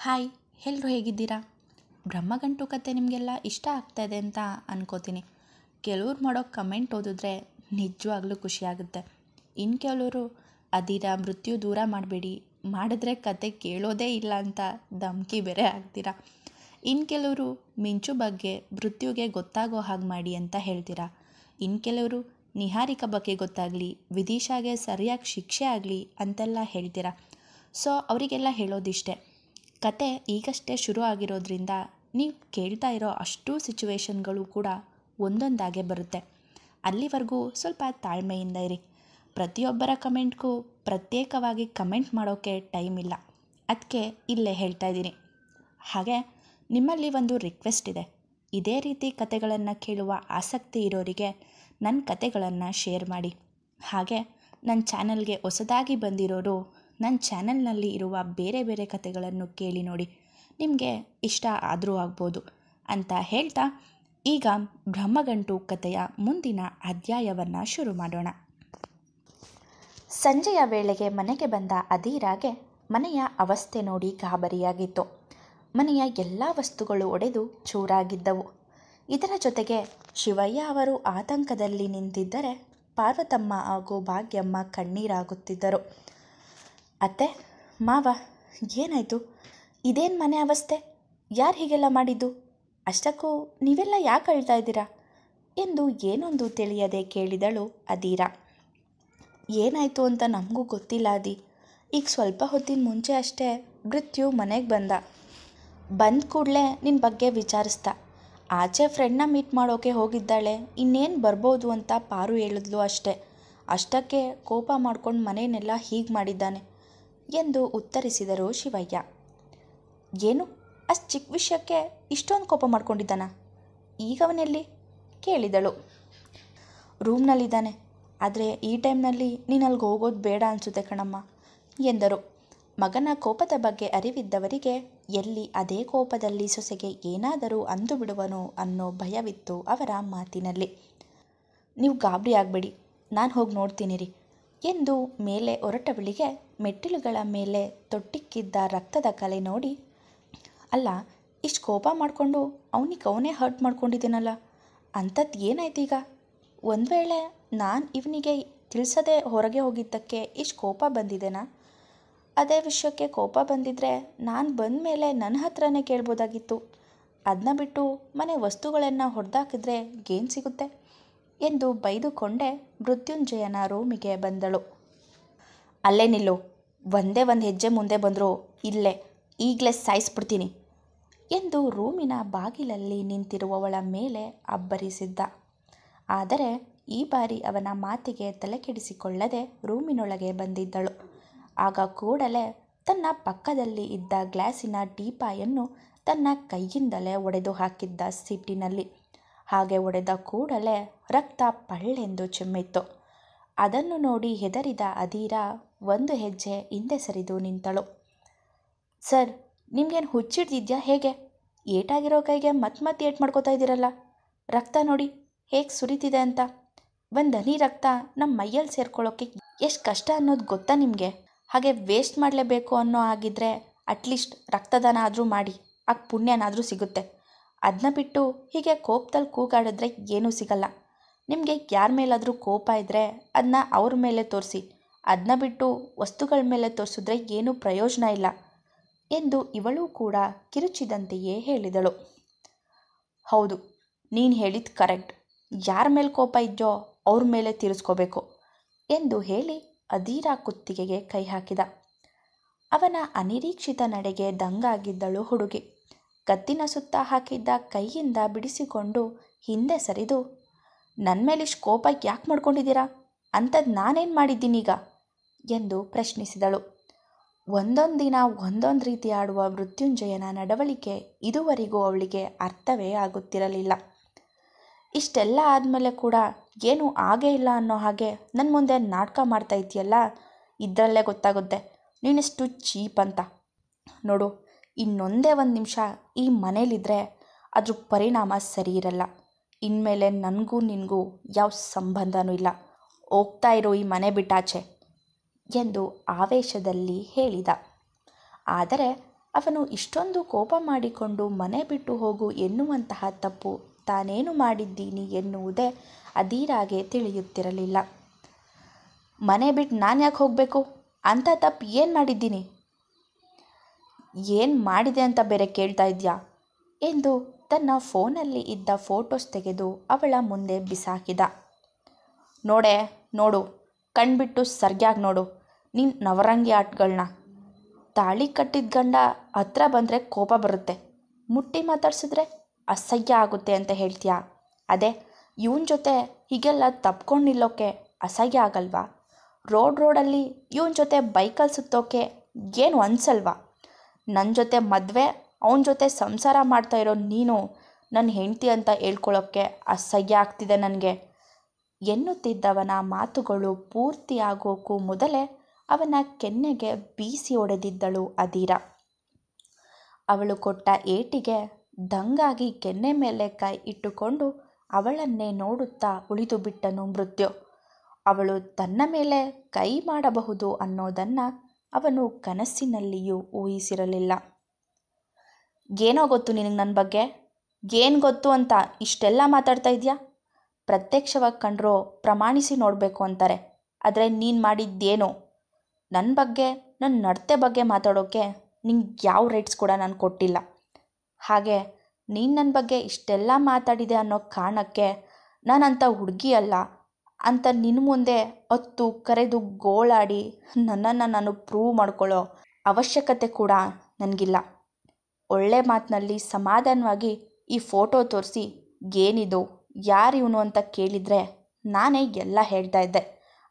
Hi, ಎಲ್ಲರೂ ಹೇಗಿದ್ದೀರಾ? ಬ್ರಹ್ಮಗಂಟು ಕತೆ ನಿಮಗೆಲ್ಲ ಇಷ್ಟ ಆಗ್ತಾಯಿದೆ ಅಂತ ಅನ್ಕೋತೀನಿ. ಕೆಲವ್ರು ಮಾಡೋ ಕಮೆಂಟ್ ಓದಿದ್ರೆ ನಿಜವಾಗ್ಲೂ ಖುಷಿಯಾಗುತ್ತೆ. ಇನ್ನು ಕೆಲವರು ಅದೀರ ಮೃತ್ಯು ದೂರ ಮಾಡಬೇಡಿ, ಮಾಡಿದ್ರೆ ಕತೆ ಕೇಳೋದೇ ಇಲ್ಲ ಅಂತ ಧಮ್ಕಿ ಬೇರೆ ಆಗ್ತೀರಾ. ಇನ್ನು ಕೆಲವರು ಮಿಂಚು ಬಗ್ಗೆ ಮೃತ್ಯುಗೆ ಗೊತ್ತಾಗೋ ಹಾಗೆ ಮಾಡಿ ಅಂತ ಹೇಳ್ತೀರಾ. ಇನ್ನು ಕೆಲವರು ನಿಹಾರಿಕಾ ಬಗ್ಗೆ ಗೊತ್ತಾಗಲಿ, ವಿದಿಶಾಗೆ ಸರಿಯಾಗಿ ಶಿಕ್ಷೆ ಆಗಲಿ ಅಂತೆಲ್ಲ ಹೇಳ್ತೀರಾ. ಸೊ ಅವರಿಗೆಲ್ಲ ಹೇಳೋದಿಷ್ಟೇ, ಕತೆ ಈಗಷ್ಟೇ ಶುರು ಆಗಿರೋದ್ರಿಂದ ನೀವು ಕೇಳ್ತಾ ಇರೋ ಅಷ್ಟೂ ಸಿಚುವೇಶನ್ಗಳು ಕೂಡ ಒಂದೊಂದಾಗೆ ಬರುತ್ತೆ. ಅಲ್ಲಿವರೆಗೂ ಸ್ವಲ್ಪ ತಾಳ್ಮೆಯಿಂದ ಇರಿ. ಪ್ರತಿಯೊಬ್ಬರ ಕಮೆಂಟ್ಗೂ ಪ್ರತ್ಯೇಕವಾಗಿ ಕಮೆಂಟ್ ಮಾಡೋಕ್ಕೆ ಟೈಮ್ ಇಲ್ಲ, ಅದಕ್ಕೆ ಇಲ್ಲೇ ಹೇಳ್ತಾ ಇದ್ದೀನಿ. ಹಾಗೆ ನಿಮ್ಮಲ್ಲಿ ಒಂದು ರಿಕ್ವೆಸ್ಟ್ ಇದೆ. ಇದೇ ರೀತಿ ಕತೆಗಳನ್ನು ಕೇಳುವ ಆಸಕ್ತಿ ಇರೋರಿಗೆ ನನ್ನ ಕತೆಗಳನ್ನು ಶೇರ್ ಮಾಡಿ. ಹಾಗೆ ನನ್ನ ಚಾನಲ್ಗೆ ಹೊಸದಾಗಿ ಬಂದಿರೋರು ನನ್ನ ಚಾನಲ್ನಲ್ಲಿ ಇರುವ ಬೇರೆ ಬೇರೆ ಕತೆಗಳನ್ನು ಕೇಳಿ ನೋಡಿ, ನಿಮಗೆ ಇಷ್ಟ ಆದರೂ ಆಗ್ಬೋದು ಅಂತ ಹೇಳ್ತಾ ಈಗ ಬ್ರಹ್ಮಗಂಟು ಕತೆಯ ಮುಂದಿನ ಅಧ್ಯಾಯವನ್ನು ಶುರು ಮಾಡೋಣ. ಸಂಜೆಯ ವೇಳೆಗೆ ಮನೆಗೆ ಬಂದ ಅದೀರಾಗೆ ಮನೆಯ ಅವಸ್ಥೆ ನೋಡಿ ಗಾಬರಿಯಾಗಿತ್ತು. ಮನೆಯ ಎಲ್ಲ ವಸ್ತುಗಳು ಒಡೆದು ಚೂರಾಗಿದ್ದವು. ಇದರ ಜೊತೆಗೆ ಶಿವಯ್ಯ ಅವರು ಆತಂಕದಲ್ಲಿ ನಿಂತಿದ್ದರೆ ಪಾರ್ವತಮ್ಮ ಹಾಗೂ ಭಾಗ್ಯಮ್ಮ ಕಣ್ಣೀರಾಗುತ್ತಿದ್ದರು. ಅತ್ತೆ, ಮಾವ, ಏನಾಯಿತು? ಇದೇನು ಮನೆ ಅವಸ್ಥೆ? ಯಾರು ಹೀಗೆಲ್ಲ ಮಾಡಿದ್ದು? ಅಷ್ಟಕ್ಕೂ ನೀವೆಲ್ಲ ಯಾಕೆ ಅಳ್ತಾ ಇದ್ದೀರಾ ಎಂದು ಏನೊಂದು ತಿಳಿಯದೆ ಕೇಳಿದಳು ಅದೀರಾ. ಏನಾಯಿತು ಅಂತ ನಮಗೂ ಗೊತ್ತಿಲ್ಲ ಅದಿ. ಈಗ ಸ್ವಲ್ಪ ಹೊತ್ತಿನ ಮುಂಚೆ ಅಷ್ಟೇ ಮೃತ್ಯು ಮನೆಗೆ ಬಂದ ಕೂಡಲೇ ನಿನ್ನ ಬಗ್ಗೆ ವಿಚಾರಿಸ್ತಾ. ಆಚೆ ಫ್ರೆಂಡ್ನ ಮೀಟ್ ಮಾಡೋಕೆ ಹೋಗಿದ್ದಾಳೆ, ಇನ್ನೇನು ಬರ್ಬೋದು ಅಂತ ಪಾರು ಹೇಳಿದ್ಲು ಅಷ್ಟೇ. ಅಷ್ಟಕ್ಕೆ ಕೋಪ ಮಾಡ್ಕೊಂಡು ಮನೆಯನ್ನೆಲ್ಲ ಹೀಗೆ ಮಾಡಿದ್ದಾನೆ ಎಂದು ಉತ್ತರಿಸಿದರು ಶಿವಯ್ಯ. ಏನು, ಅಷ್ಟು ಚಿಕ್ಕ ವಿಷಯಕ್ಕೆ ಇಷ್ಟೊಂದು ಕೋಪ ಮಾಡ್ಕೊಂಡಿದ್ದಾನ? ಈಗ ಅವನೆಲ್ಲಿ ಕೇಳಿದಳು. ರೂಮ್ನಲ್ಲಿದ್ದಾನೆ, ಆದರೆ ಈ ಟೈಮ್ನಲ್ಲಿ ನೀನು ಅಲ್ಲಿಗೆ ಹೋಗೋದು ಬೇಡ ಅನಿಸುತ್ತೆ ಕಣಮ್ಮ ಎಂದರು. ಮಗನ ಕೋಪದ ಬಗ್ಗೆ ಅರಿವಿದ್ದವರಿಗೆ ಎಲ್ಲಿ ಅದೇ ಕೋಪದಲ್ಲಿ ಸೊಸೆಗೆ ಏನಾದರೂ ಅಂದು ಬಿಡುವನೋ ಅನ್ನೋ ಭಯವಿತ್ತು ಅವರ ಮಾತಿನಲ್ಲಿ. ನೀವು ಗಾಬರಿ ಆಗಬೇಡಿ, ನಾನು ಹೋಗಿ ನೋಡ್ತೀನಿ ರೀ ಎಂದು ಮೇಲೆ ಹೊರಟವಳಿಗೆ ಮೆಟ್ಟಿಲುಗಳ ಮೇಲೆ ತೊಟ್ಟಿಕ್ಕಿದ್ದ ರಕ್ತದ ಕಲೆ ನೋಡಿ, ಅಲ್ಲ, ಇಷ್ಟು ಕೋಪ ಮಾಡಿಕೊಂಡು ಅವನೇ ಹರ್ಟ್ ಮಾಡ್ಕೊಂಡಿದ್ದೀನಲ್ಲ, ಅಂಥದ್ದು ಏನಾಯ್ತು ಈಗ? ಒಂದು ವೇಳೆ ನಾನು ಇವನಿಗೆ ತಿಳಿಸದೆ ಹೊರಗೆ ಹೋಗಿದ್ದಕ್ಕೆ ಇಷ್ಟು ಕೋಪ ಬಂದಿದೆನಾ? ಅದೇ ವಿಷಯಕ್ಕೆ ಕೋಪ ಬಂದಿದ್ದರೆ ನಾನು ಬಂದ ಮೇಲೆ ನನ್ನ ಹತ್ರನೇ ಕೇಳ್ಬೋದಾಗಿತ್ತು. ಅದನ್ನ ಬಿಟ್ಟು ಮನೆ ವಸ್ತುಗಳನ್ನು ಹೊಡೆದಾಕಿದ್ರೆ ಏನು ಸಿಗುತ್ತೆ ಎಂದು ಬೈದುಕೊಂಡೇ ಮೃತ್ಯುಂಜಯನ ರೂಮಿಗೆ ಬಂದಳು. ಅಲ್ಲೇ ನಿಲ್ಲು, ಒಂದೇ ಒಂದು ಹೆಜ್ಜೆ ಮುಂದೆ ಬಂದರೂ ಇಲ್ಲೇ ಈಗಲೇ ಸಾಯಿಸ್ಬಿಡ್ತೀನಿ ಎಂದು ರೂಮಿನ ಬಾಗಿಲಲ್ಲಿ ನಿಂತಿರುವವಳ ಮೇಲೆ ಅಬ್ಬರಿಸಿದ್ದ. ಆದರೆ ಈ ಬಾರಿ ಅವನ ಮಾತಿಗೆ ತಲೆಕೆಡಿಸಿಕೊಳ್ಳದೆ ರೂಮಿನೊಳಗೆ ಬಂದಿದ್ದಳು. ಆಗ ಕೂಡಲೇ ತನ್ನ ಪಕ್ಕದಲ್ಲಿ ಇದ್ದ ಗ್ಲಾಸಿನ ಟೀಪಾಯನ್ನು ತನ್ನ ಕೈಯಿಂದಲೇ ಒಡೆದು ಹಾಕಿದ್ದ ಸಿಟ್ಟಿನಲ್ಲಿ. ಹಾಗೆ ಒಡೆದ ಕೂಡಲೇ ರಕ್ತ ಪಳ್ಳೆಂದು ಚಿಮ್ಮಿತ್ತು. ಅದನ್ನು ನೋಡಿ ಹೆದರಿದ ಅದೀರಾ ಒಂದು ಹೆಜ್ಜೆ ಹಿಂದೆ ಸರಿದು ನಿಂತಳು. ಸರ್, ನಿಮ್ಗೇನು ಹುಚ್ಚಿಡ್ದಿದ್ಯಾ ಹೇಗೆ? ಏಟಾಗಿರೋ ಕೈಗೆ ಮತ್ತೆ ಏಟ್ ಮಾಡ್ಕೋತಾ ಇದ್ದೀರಲ್ಲ, ರಕ್ತ ನೋಡಿ ಹೇಗೆ ಸುರಿತಿದೆ ಅಂತ. ಒಂದು ಹನಿ ರಕ್ತ ನಮ್ಮ ಮೈಯಲ್ಲಿ ಸೇರ್ಕೊಳ್ಳೋಕ್ಕೆ ಎಷ್ಟು ಕಷ್ಟ ಅನ್ನೋದು ಗೊತ್ತಾ ನಿಮಗೆ? ಹಾಗೆ ವೇಸ್ಟ್ ಮಾಡಲೇಬೇಕು ಅನ್ನೋ ಆಗಿದ್ದರೆ ಅಟ್ಲೀಸ್ಟ್ ರಕ್ತದಾನ ಆದರೂ ಮಾಡಿ, ಆಗ ಪುಣ್ಯನಾದರೂ ಸಿಗುತ್ತೆ. ಅದನ್ನ ಬಿಟ್ಟು ಹೀಗೆ ಕೋಪದಲ್ಲಿ ಕೂಗಾಡಿದ್ರೆ ಏನೂ ಸಿಗಲ್ಲ. ನಿಮಗೆ ಯಾರ ಮೇಲಾದರೂ ಕೋಪ ಇದ್ದರೆ ಅದನ್ನ ಅವ್ರ ಮೇಲೆ ತೋರಿಸಿ, ಅದನ್ನ ಬಿಟ್ಟು ವಸ್ತುಗಳ ಮೇಲೆ ತೋರಿಸಿದ್ರೆ ಏನೂ ಪ್ರಯೋಜನ ಇಲ್ಲ ಎಂದು ಇವಳು ಕೂಡ ಕಿರುಚಿದಂತೆಯೇ ಹೇಳಿದಳು. ಹೌದು, ನೀನು ಹೇಳಿದ್ದು ಕರೆಕ್ಟ್. ಯಾರ ಮೇಲೆ ಕೋಪ ಇದೆಯೋ ಅವ್ರ ಮೇಲೆ ತೀರಿಸ್ಕೋಬೇಕು ಎಂದು ಹೇಳಿ ಅದೀರಾ ಕುತ್ತಿಗೆಗೆ ಕೈ ಹಾಕಿದ. ಅವನ ಅನಿರೀಕ್ಷಿತ ನಡೆಗೆ ದಂಗಾಗಿದ್ದಳು ಹುಡುಗಿ. ಕತ್ತಿನ ಸುತ್ತ ಹಾಕಿದ್ದ ಕೈಯಿಂದ ಬಿಡಿಸಿಕೊಂಡು ಹಿಂದೆ ಸರಿದು, ನನ್ನ ಮೇಲಿಷ್ಟು ಕೋಪ ಯಾಕೆ ಮಾಡ್ಕೊಂಡಿದ್ದೀರಾ? ಅಂಥದ್ದು ನಾನೇನು ಮಾಡಿದ್ದೀನೀಗ ಎಂದು ಪ್ರಶ್ನಿಸಿದಳು. ಒಂದೊಂದು ದಿನ ಒಂದೊಂದು ರೀತಿ ಆಡುವ ಮೃತ್ಯುಂಜಯನ ನಡವಳಿಕೆ ಇದುವರೆಗೂ ಅವಳಿಗೆ ಅರ್ಥವೇ ಆಗುತ್ತಿರಲಿಲ್ಲ. ಇಷ್ಟೆಲ್ಲ ಆದಮೇಲೆ ಕೂಡ ಏನೂ ಆಗೇ ಇಲ್ಲ ಅನ್ನೋ ಹಾಗೆ ನನ್ನ ಮುಂದೆ ನಾಟಕ ಮಾಡ್ತಾ ಇದೆಯಲ್ಲ, ಇದರಲ್ಲೇ ಗೊತ್ತಾಗುತ್ತೆ ನೀನೆಷ್ಟು ಚೀಪ್ ಅಂತ. ನೋಡು, ಇನ್ನೊಂದೇ ಒಂದು ನಿಮಿಷ ಈ ಮನೇಲಿದ್ದರೆ ಅದ್ರ ಪರಿಣಾಮ ಸರಿ ಇರಲ್ಲ. ಇನ್ಮೇಲೆ ನನಗೂ ನಿನಗೂ ಯಾವ ಸಂಬಂಧನೂ ಇಲ್ಲ. ಹೋಗ್ತಾ ಇರೋ ಈ ಮನೆ ಬಿಟ್ಟಾಚೆ ಎಂದು ಆವೇಶದಲ್ಲಿ ಹೇಳಿದ. ಆದರೆ ಅವನು ಇಷ್ಟೊಂದು ಕೋಪ ಮಾಡಿಕೊಂಡು ಮನೆ ಬಿಟ್ಟು ಹೋಗು ಎನ್ನುವಂತಹ ತಪ್ಪು ತಾನೇನು ಮಾಡಿದ್ದೀನಿ ಎನ್ನುವುದೇ ಅದೀರಾಗೆ ತಿಳಿಯುತ್ತಿರಲಿಲ್ಲ. ಮನೆ ಬಿಟ್ಟು ನಾನು ಯಾಕೆ ಹೋಗಬೇಕು? ಅಂಥ ತಪ್ಪು ಏನು ಮಾಡಿದ್ದೀನಿ? ಏನು ಮಾಡಿದೆ ಅಂತ ಬೇರೆ ಕೇಳ್ತಾ ಇದೆಯಾ ಎಂದು ತನ್ನ ಫೋನಲ್ಲಿ ಇದ್ದ ಫೋಟೋಸ್ ತೆಗೆದು ಅವಳ ಮುಂದೆ ಬಿಸಾಕಿದ. ನೋಡು, ಕಣ್ಬಿಟ್ಟು ಸರಿಯಾಗಿ ನೋಡು ನಿನ್ನ ನವರಂಗಿ ಆಟಗಳನ್ನ. ತಾಳಿ ಕಟ್ಟಿದ ಗಂಡ ಹತ್ರ ಬಂದರೆ ಕೋಪ ಬರುತ್ತೆ, ಮುಟ್ಟಿ ಮಾತಾಡ್ಸಿದ್ರೆ ಅಸಹ್ಯ ಆಗುತ್ತೆ ಅಂತ ಹೇಳ್ತೀಯಾ? ಅದೇ ಇವನ ಜೊತೆ ಹೀಗೆಲ್ಲ ತಪ್ಕೊಂಡು ನಿಲ್ಲೋಕ್ಕೆ ಅಸಹ್ಯ ಆಗಲ್ವಾ? ರೋಡಲ್ಲಿ ಇವನ ಜೊತೆ ಬೈಕಲ್ಲಿ ಸುತ್ತೋಕೆ ಏನು ಅನ್ಸಲ್ವಾ? ನನ್ನ ಜೊತೆ ಮದುವೆ, ಅವನ ಜೊತೆ ಸಂಸಾರ ಮಾಡ್ತಾ ಇರೋ ನೀನು ನನ್ನ ಹೆಂಡತಿ ಅಂತ ಹೇಳ್ಕೊಳ್ಳೋಕ್ಕೆ ಅಸಹ್ಯ ಆಗ್ತಿದೆ ನನಗೆ ಎನ್ನುತ್ತಿದ್ದವನ ಮಾತುಗಳು ಪೂರ್ತಿಯಾಗೋಕ್ಕೂ ಮೊದಲೇ ಅವನ ಕೆನ್ನೆಗೆ ಬೀಸಿ ಹೊಡೆದಿದ್ದಳು ಅದೀರಾ. ಅವಳು ಕೊಟ್ಟ ಏಟಿಗೆ ದಂಗಾಗಿ ಕೆನ್ನೆ ಮೇಲೆ ಕೈ ಇಟ್ಟುಕೊಂಡು ಅವಳನ್ನೇ ನೋಡುತ್ತಾ ಉಳಿದು ಬಿಟ್ಟನು ಮೃತ್ಯು. ಅವಳು ತನ್ನ ಮೇಲೆ ಕೈ ಮಾಡಬಹುದು ಅನ್ನೋದನ್ನು ಅವನು ಕನಸಿನಲ್ಲಿಯೂ ಊಹಿಸಿರಲಿಲ್ಲ. ಏನೋ ಗೊತ್ತು ನಿನಗೆ ನನ್ನ ಬಗ್ಗೆ? ಏನು ಗೊತ್ತು ಅಂತ ಇಷ್ಟೆಲ್ಲ ಮಾತಾಡ್ತಾ ಇದೆಯಾ? ಪ್ರತ್ಯಕ್ಷವಾಗಿ ಕಂಡ್ರೋ ಪ್ರಮಾಣಿಸಿ ನೋಡಬೇಕು ಅಂತಾರೆ, ಆದರೆ ನೀನು ಮಾಡಿದ್ದೇನೋ? ನನ್ನ ಬಗ್ಗೆ, ನನ್ನ ನಡತೆ ಬಗ್ಗೆ ಮಾತಾಡೋಕ್ಕೆ ನಿಂಗೆ ಯಾವ ರೈಟ್ಸ್ ಕೂಡ ನಾನು ಕೊಟ್ಟಿಲ್ಲ. ಹಾಗೆ ನೀನು ನನ್ನ ಬಗ್ಗೆ ಇಷ್ಟೆಲ್ಲ ಮಾತಾಡಿದೆ ಅನ್ನೋ ಕಾರಣಕ್ಕೆ ನಾನಂಥ ಹುಡುಗಿ ಅಲ್ಲ ಅಂತ ನಿನ್ನ ಮುಂದೆ ಹೊತ್ತು ಕರೆದು ಗೋಳಾಡಿ ನನ್ನನ್ನು ನಾನು ಪ್ರೂವ್ ಮಾಡ್ಕೊಳ್ಳೋ ಅವಶ್ಯಕತೆ ಕೂಡ ನನಗಿಲ್ಲ. ಒಳ್ಳೆ ಮಾತಿನಲ್ಲಿ ಸಮಾಧಾನವಾಗಿ ಈ ಫೋಟೋ ತೋರಿಸಿ ಏನಿದು, ಯಾರು ಇವನು ಅಂತ ಕೇಳಿದರೆ ನಾನೇ ಎಲ್ಲ ಹೇಳ್ತಾ ಇದ್ದೆ.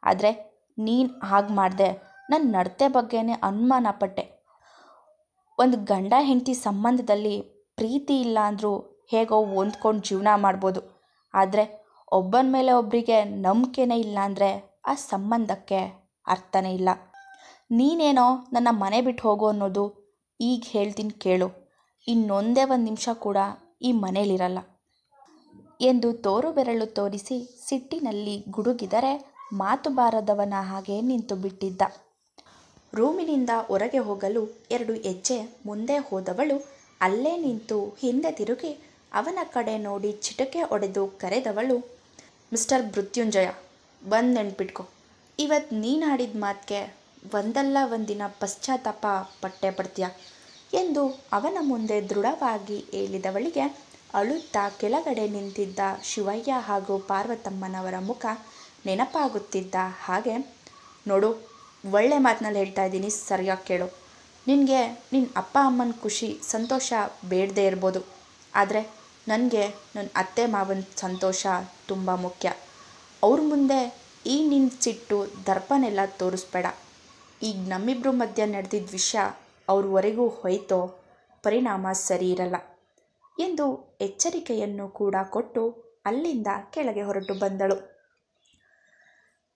ಆದರೆ ನೀನು ಹಾಗೆ ಮಾಡಿದೆ. ನನ್ನ ನಡತೆ ಬಗ್ಗೆನೇ ಅನುಮಾನ ಪಟ್ಟೆ. ಒಂದು ಗಂಡ ಹೆಂಡತಿ ಸಂಬಂಧದಲ್ಲಿ ಪ್ರೀತಿ ಇಲ್ಲ ಅಂದರೂ ಹೇಗೋ ಹೊಂದ್ಕೊಂಡು ಜೀವನ ಮಾಡ್ಬೋದು, ಆದರೆ ಒಬ್ಬನ ಮೇಲೆ ಒಬ್ಬರಿಗೆ ನಂಬಿಕೆನೇ ಇಲ್ಲ ಅಂದರೆ ಆ ಸಂಬಂಧಕ್ಕೆ ಅರ್ಥನೇ ಇಲ್ಲ. ನೀನೇನೋ ನನ್ನ ಮನೆ ಬಿಟ್ಟು ಹೋಗು ಅನ್ನೋದು ಈಗ ಹೇಳ್ತೀನಿ ಕೇಳು, ಇನ್ನೊಂದೇ ಒಂದು ನಿಮಿಷ ಕೂಡ ಈ ಮನೇಲಿರಲ್ಲ ಎಂದು ತೋರು ಬೆರಳು ತೋರಿಸಿ ಸಿಟ್ಟಿನಲ್ಲಿ ಗುಡುಗಿದರೆ ಮಾತು ಬಾರದವನ ಹಾಗೆ ನಿಂತು ಬಿಟ್ಟಿದ್ದ. ರೂಮಿನಿಂದ ಹೊರಗೆ ಹೋಗಲು 2 ಹೆಜ್ಜೆ ಮುಂದೆ ಹೋದವಳು ಅಲ್ಲೇ ನಿಂತು ಹಿಂದೆ ತಿರುಗಿ ಅವನ ಕಡೆ ನೋಡಿ ಚಿಟಕೆ ಹೊಡೆದು ಕರೆದವಳು, ಮಿಸ್ಟರ್ ಮೃತ್ಯುಂಜಯ, ಬಂದು ನೆನ್ಪಿಟ್ಕೊ, ಇವತ್ತು ನೀನು ಆಡಿದ ಮಾತಿಗೆ ಒಂದಲ್ಲ ಒಂದಿನ ಪಶ್ಚಾತ್ತಾಪ ಪಟ್ಟೆ ಪಡ್ತೀಯ ಎಂದು ಅವನ ಮುಂದೆ ದೃಢವಾಗಿ ಹೇಳಿದವಳಿಗೆ ಅಳುತ್ತಾ ಕೆಳಗಡೆ ನಿಂತಿದ್ದ ಶಿವಯ್ಯ ಹಾಗೂ ಪಾರ್ವತಮ್ಮನವರ ಮುಖ ನೆನಪಾಗುತ್ತಿದ್ದ ಹಾಗೆ, ನೋಡು, ಒಳ್ಳೆ ಮಾತಿನಲ್ಲಿ ಹೇಳ್ತಾ ಇದ್ದೀನಿ, ಸರಿಯಾಗಿ ಕೇಳು. ನಿನಗೆ ನಿನ್ನ ಅಪ್ಪ ಅಮ್ಮನ ಖುಷಿ ಸಂತೋಷ ಬೇಡದೇ ಇರ್ಬೋದು, ಆದರೆ ನನಗೆ ನನ್ನ ಅತ್ತೆ ಮಾವನ ಸಂತೋಷ ತುಂಬ ಮುಖ್ಯ. ಅವ್ರ ಮುಂದೆ ಈ ನಿನ್ನ ಸಿಟ್ಟು ದರ್ಪನೆಲ್ಲ ತೋರಿಸ್ಬೇಡ. ಈಗ ನಮ್ಮಿಬ್ಬರ ಮಧ್ಯೆ ನಡೆದಿದ್ದ ವಿಷಯ ಅವ್ರವರೆಗೂ ಹೋಯ್ತೋ ಪರಿಣಾಮ ಸರಿ ಇರಲ್ಲ ಎಂದು ಎಚ್ಚರಿಕೆಯನ್ನು ಕೂಡ ಕೊಟ್ಟು ಅಲ್ಲಿಂದ ಕೆಳಗೆ ಹೊರಟು ಬಂದಳು.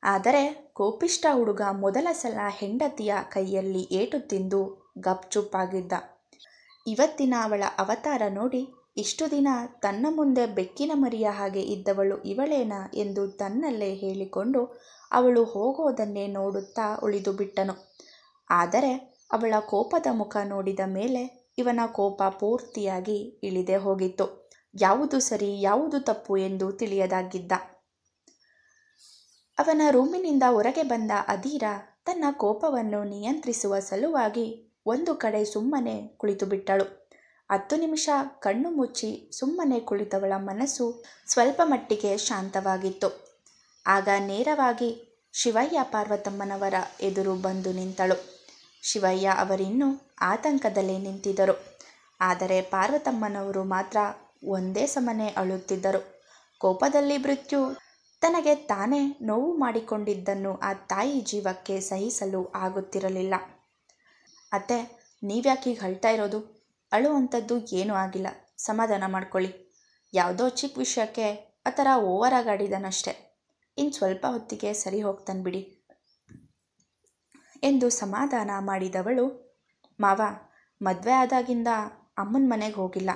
ಆದರೆ ಕೋಪಿಷ್ಟ ಹುಡುಗ ಮೊದಲ ಸಲ ಹೆಂಡತಿಯ ಕೈಯಲ್ಲಿ ಏಟು ತಿಂದು ಗಪ್ಚುಪ್ಪಾಗಿದ್ದ. ಇವತ್ತಿನ ಅವಳ ಅವತಾರ ನೋಡಿ ಇಷ್ಟು ದಿನ ತನ್ನ ಮುಂದೆ ಬೆಕ್ಕಿನ ಮರಿಯ ಹಾಗೆ ಇದ್ದವಳು ಇವಳೇನಾ ಎಂದು ತನ್ನಲ್ಲೇ ಹೇಳಿಕೊಂಡು ಅವಳು ಹೋಗೋದನ್ನೇ ನೋಡುತ್ತಾ ಉಳಿದು ಬಿಟ್ಟನು. ಆದರೆ ಅವಳ ಕೋಪದ ಮುಖ ನೋಡಿದ ಮೇಲೆ ಇವನ ಕೋಪ ಪೂರ್ತಿಯಾಗಿ ಇಳಿದೇ ಹೋಗಿತ್ತು. ಯಾವುದು ಸರಿ ಯಾವುದು ತಪ್ಪು ಎಂದು ತಿಳಿಯದಾಗಿದ್ದ. ಅವನ ರೂಮಿನಿಂದ ಹೊರಗೆ ಬಂದ ಅದೀರಾ ತನ್ನ ಕೋಪವನ್ನು ನಿಯಂತ್ರಿಸುವ ಸಲುವಾಗಿ ಒಂದು ಕಡೆ ಸುಮ್ಮನೆ ಕುಳಿತು ಬಿಟ್ಟಳು. 10 ನಿಮಿಷ ಕಣ್ಣು ಮುಚ್ಚಿ ಸುಮ್ಮನೆ ಕುಳಿತವಳ ಮನಸ್ಸು ಸ್ವಲ್ಪ ಮಟ್ಟಿಗೆ ಶಾಂತವಾಗಿತ್ತು. ಆಗ ನೇರವಾಗಿ ಶಿವಯ್ಯ ಪಾರ್ವತಮ್ಮನವರ ಎದುರು ಬಂದು ನಿಂತಳು. ಶಿವಯ್ಯ ಅವರಿನ್ನೂ ಆತಂಕದಲ್ಲೇ ನಿಂತಿದ್ದರು. ಆದರೆ ಪಾರ್ವತಮ್ಮನವರು ಮಾತ್ರ ಒಂದೇ ಸಮನೆ ಅಳುತ್ತಿದ್ದರು. ಕೋಪದಲ್ಲಿ ಮೃತ್ಯು ತನಗೆ ತಾನೇ ನೋವು ಮಾಡಿಕೊಂಡಿದ್ದನ್ನು ಆ ತಾಯಿ ಜೀವಕ್ಕೆ ಸಹಿಸಲು ಆಗುತ್ತಿರಲಿಲ್ಲ. ಅತ್ತೆ, ನೀವ್ಯಾಕೀಗ ಅಳ್ತಾ ಇರೋದು? ಅಳುವಂಥದ್ದು ಏನೂ ಆಗಿಲ್ಲ, ಸಮಾಧಾನ ಮಾಡ್ಕೊಳ್ಳಿ. ಯಾವುದೋ ಚಿಕ್ಕ ವಿಷಯಕ್ಕೆ ಆ ಥರ ಓವರಾಗಿ ಆಡಿದಾನಷ್ಟೆ, ಇನ್ನು ಸ್ವಲ್ಪ ಹೊತ್ತಿಗೆ ಸರಿ ಹೋಗ್ತಾನೆ ಬಿಡಿ ಎಂದು ಸಮಾಧಾನ ಮಾಡಿದವಳು, ಮಾವ, ಮದುವೆ ಆದಾಗಿಂದ ಅಮ್ಮನ ಮನೆಗೆ ಹೋಗಿಲ್ಲ.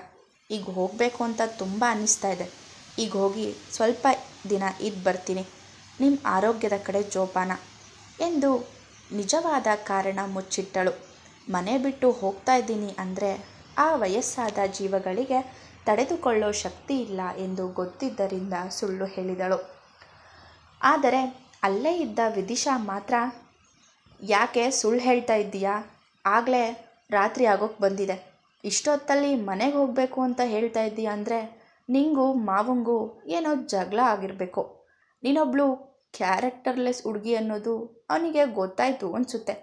ಈಗ ಹೋಗಬೇಕು ಅಂತ ತುಂಬ ಅನ್ನಿಸ್ತಾ ಇದೆ. ಈಗ ಹೋಗಿ ಸ್ವಲ್ಪ ದಿನ ಇದ್ದು ಬರ್ತೀನಿ, ನಿಮ್ಮ ಆರೋಗ್ಯದ ಕಡೆ ಜೋಪಾನ ಎಂದು ನಿಜವಾದ ಕಾರಣ ಮುಚ್ಚಿಟ್ಟಳು. ಮನೆ ಬಿಟ್ಟು ಹೋಗ್ತಾ ಇದ್ದೀನಿ ಅಂದರೆ ಆ ವಯಸ್ಸಾದ ಜೀವಗಳಿಗೆ ತಡೆದುಕೊಳ್ಳೋ ಶಕ್ತಿ ಇಲ್ಲ ಎಂದು ಗೊತ್ತಿದ್ದರಿಂದ ಸುಳ್ಳು ಹೇಳಿದಳು. ಆದರೆ ಅಲ್ಲೇ ಇದ್ದ ವಿದಿಶಾ ಮಾತ್ರ, ಯಾಕೆ ಸುಳ್ಳು ಹೇಳ್ತಾ ಇದ್ದೀಯಾ? ಆಗಲೇ ರಾತ್ರಿ ಆಗೋಕ್ಕೆ ಬಂದಿದೆ. ಇಷ್ಟೊತ್ತಲ್ಲಿ ಮನೆಗೆ ಹೋಗಬೇಕು ಅಂತ ಹೇಳ್ತಾ ಇದ್ದೀಯ ಅಂದರೆ ನಿಂಗೂ ಮಾವಂಗೂ ಏನೋ ಜಗಳ ಆಗಿರಬೇಕು. ನೀನೊಬ್ಳು ಕ್ಯಾರೆಕ್ಟರ್ಲೆಸ್ ಹುಡುಗಿ ಅನ್ನೋದು ಅವನಿಗೆ ಗೊತ್ತಾಯಿತು ಅನಿಸುತ್ತೆ.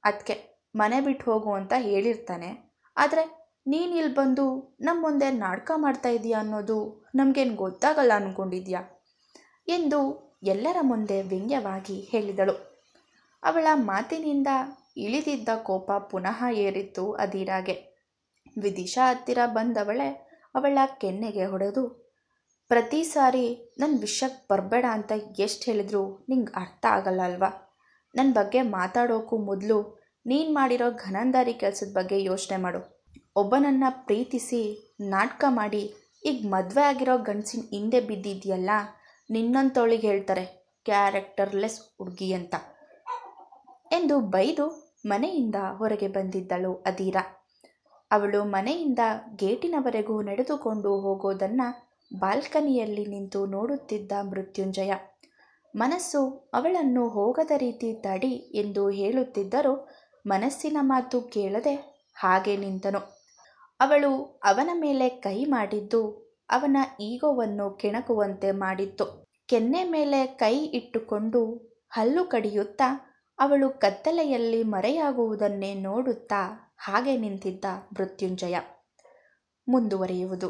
ಅದಕ್ಕೆ ಮನೆ ಬಿಟ್ಟು ಹೋಗು ಅಂತ ಹೇಳಿರ್ತಾನೆ. ಆದರೆ ನೀನು ಇಲ್ಲಿ ಬಂದು ನಮ್ಮ ಮುಂದೆ ನಾಟಕ ಮಾಡ್ತಾ ಇದೀಯ ಅನ್ನೋದು ನಮಗೇನು ಗೊತ್ತಾಗಲ್ಲ ಅಂದ್ಕೊಂಡಿದ್ಯಾ ಎಂದು ಎಲ್ಲರ ಮುಂದೆ ವ್ಯಂಗ್ಯವಾಗಿ ಹೇಳಿದಳು. ಅವಳ ಮಾತಿನಿಂದ ಇಳಿದಿದ್ದ ಕೋಪ ಪುನಃ ಏರಿತ್ತು ಅದೀರಾಗೆ. ವಿದಿಶಾ ಹತ್ತಿರ ಬಂದವಳೆ ಅವಳ ಕೆನ್ನೆಗೆ ಹೊಡೆದು, ಪ್ರತಿ ಸಾರಿ ನನ್ನ ವಿಷಯಕ್ಕೆ ಬರಬೇಡ ಅಂತ ಎಷ್ಟು ಹೇಳಿದ್ರು ನಿಂಗೆ ಅರ್ಥ ಆಗಲ್ಲ ಅಲ್ವಾ? ನನ್ನ ಬಗ್ಗೆ ಮಾತಾಡೋಕ್ಕೂ ಮೊದಲು ನೀನು ಮಾಡಿರೋ ಘನಂದಾರಿ ಕೆಲಸದ ಬಗ್ಗೆ ಯೋಚನೆ ಮಾಡು. ಒಬ್ಬನನ್ನು ಪ್ರೀತಿಸಿ ನಾಟಕ ಮಾಡಿ ಈಗ ಮದುವೆ ಆಗಿರೋ ಗಂಡಸಿನ ಹಿಂದೆ ಬಿದ್ದಿದೆಯಲ್ಲ, ನಿನ್ನಂತವಳಿಗೆ ಹೇಳ್ತಾರೆ ಕ್ಯಾರೆಕ್ಟರ್ಲೆಸ್ ಹುಡುಗಿ ಅಂತ ಎಂದು ಬೈದು ಮನೆಯಿಂದ ಹೊರಗೆ ಬಂದಿದ್ದಳು ಅದೀರಾ. ಅವಳು ಮನೆಯಿಂದ ಗೇಟಿನವರೆಗೂ ನಡೆದುಕೊಂಡು ಹೋಗೋದನ್ನು ಬಾಲ್ಕನಿಯಲ್ಲಿ ನಿಂತು ನೋಡುತ್ತಿದ್ದ ಮೃತ್ಯುಂಜಯ. ಮನಸ್ಸು ಅವಳನ್ನು ಹೋಗದ ರೀತಿ ತಡಿ ಎಂದು ಹೇಳುತ್ತಿದ್ದರೂ ಮನಸ್ಸಿನ ಮಾತು ಕೇಳದೆ ಹಾಗೆ ನಿಂತನು. ಅವಳು ಅವನ ಮೇಲೆ ಕೈ ಮಾಡಿದ್ದು ಅವನ ಈಗೋವನ್ನು ಕೆಣಕುವಂತೆ ಮಾಡಿತ್ತು. ಕೆನ್ನೆ ಮೇಲೆ ಕೈ ಇಟ್ಟುಕೊಂಡು ಹಲ್ಲು ಕಡಿಯುತ್ತಾ ಅವಳು ಕತ್ತಲೆಯಲ್ಲಿ ಮರೆಯಾಗುವುದನ್ನೇ ನೋಡುತ್ತಾ ಹಾಗೆ ನಿಂತಿದ್ದ ಮೃತ್ಯುಂಜಯ. ಮುಂದುವರಿಯುವುದು.